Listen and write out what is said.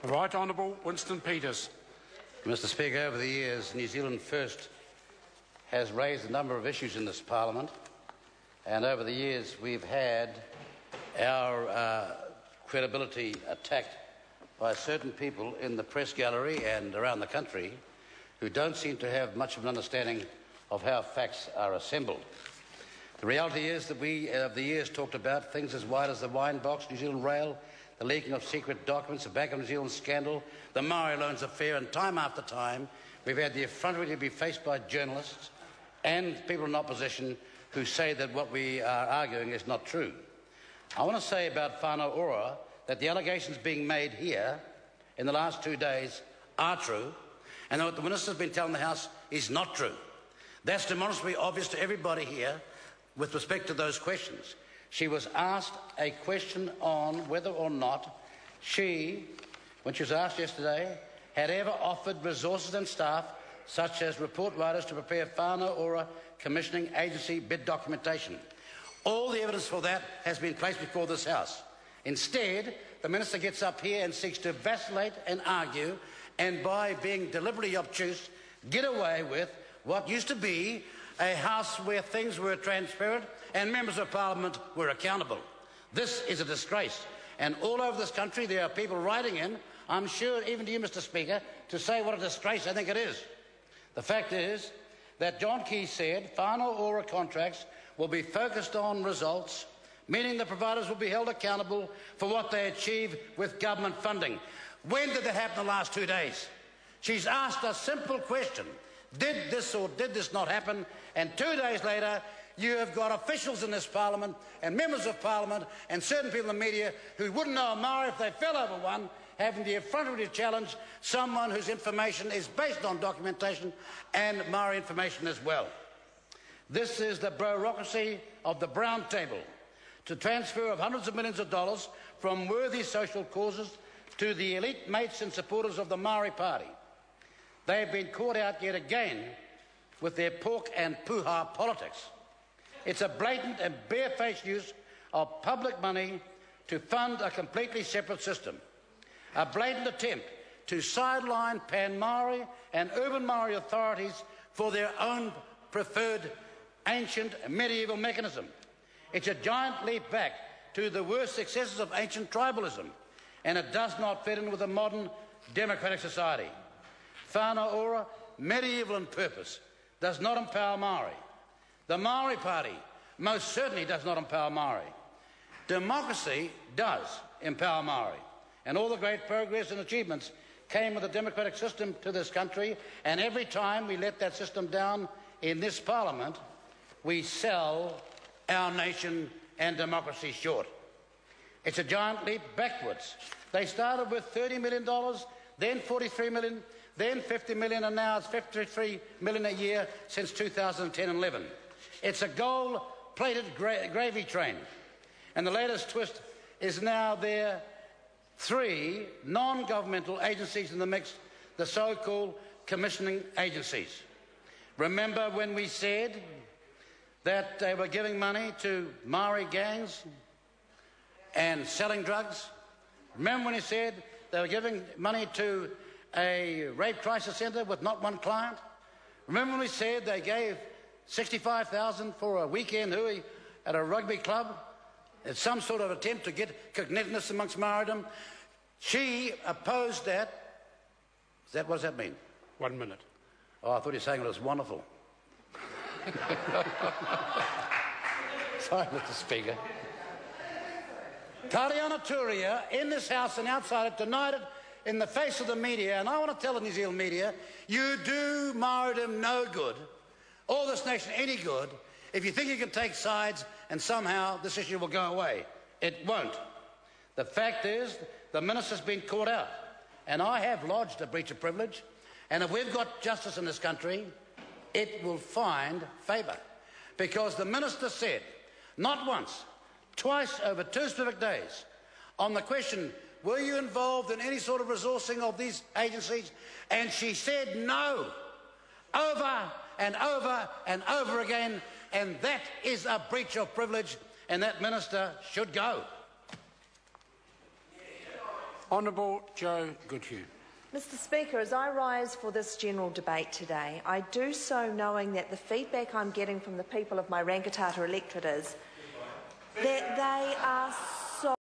The Right Honourable Winston Peters. Mr. Speaker, over the years, New Zealand First has raised a number of issues in this Parliament, and over the years we've had our credibility attacked by certain people in the press gallery and around the country who don't seem to have much of an understanding of how facts are assembled. The reality is that we, over the years, talked about things as wide as the wine box, New Zealand Rail, the leaking of secret documents, the Bank of New Zealand scandal, the Maori loans affair, and time after time we've had the effrontery to be faced by journalists and people in opposition who say that what we are arguing is not true. I want to say about Whānau Ora that the allegations being made here in the last 2 days are true, and what the Minister has been telling the House is not true. That's demonstrably obvious to everybody here with respect to those questions. She was asked a question on whether or not she, when she was asked yesterday, had ever offered resources and staff, such as report writers, to prepare Whānau Ora commissioning agency bid documentation. All the evidence for that has been placed before this House. Instead, the Minister gets up here and seeks to vacillate and argue, and by being deliberately obtuse, get away with what used to be a House where things were transparent and members of Parliament were accountable. This is a disgrace, and all over this country there are people writing in, I'm sure even to you, Mr. Speaker, to say what a disgrace I think it is. The fact is that John Key said Whānau Ora contracts will be focused on results, meaning the providers will be held accountable for what they achieve with government funding. When did that happen in the last 2 days? She's asked a simple question. Did this or did this not happen? And 2 days later, you have got officials in this Parliament and members of Parliament and certain people in the media who wouldn't know a Maori if they fell over one, having the effrontery to challenge someone whose information is based on documentation and Maori information as well. This is the bureaucracy of the Brown Table, to transfer of hundreds of millions of dollars from worthy social causes to the elite mates and supporters of the Maori Party. They have been caught out yet again with their pork and puha politics. It's a blatant and barefaced use of public money to fund a completely separate system. A blatant attempt to sideline Pan-Maori and urban Maori authorities for their own preferred ancient medieval mechanism. It's a giant leap back to the worst successes of ancient tribalism, and it does not fit in with a modern democratic society. Whānau Ora, medieval in purpose, does not empower Maori. The Maori Party most certainly does not empower Maori. Democracy does empower Maori, and all the great progress and achievements came with a democratic system to this country, and every time we let that system down in this Parliament, we sell our nation and democracy short. It's a giant leap backwards. They started with $30 million, then $43 million, then $50 million, and now it's $53 million a year since 2010 and 11. It's a gold-plated gravy train. And the latest twist is now there are 3 non-governmental agencies in the mix, the so-called commissioning agencies. Remember when we said that they were giving money to Maori gangs and selling drugs? Remember when he said they were giving money to a rape crisis centre with not one client? Remember when we said they gave $65,000 for a weekend hui at a rugby club? It's some sort of attempt to get cognitiveness amongst Maoridom. She opposed that. What does that mean? 1 minute. Oh, I thought you were saying it was wonderful. Sorry, Mr. Speaker. Tariana Turia, in this House and outside it, denied it in the face of the media, and I want to tell the New Zealand media, you do Maoridom no good, or this nation any good, if you think you can take sides and somehow this issue will go away. It won't. The fact is, the Minister's been caught out, and I have lodged a breach of privilege, and if we've got justice in this country, it will find favour. Because the Minister said, not once, twice over 2 specific days, on the question, were you involved in any sort of resourcing of these agencies? And she said no, over and over and over again, and that is a breach of privilege, and that Minister should go. Honourable Joe Goodhue. Mr Speaker, as I rise for this general debate today, I do so knowing that the feedback I'm getting from the people of my Rangitata electorate is that they are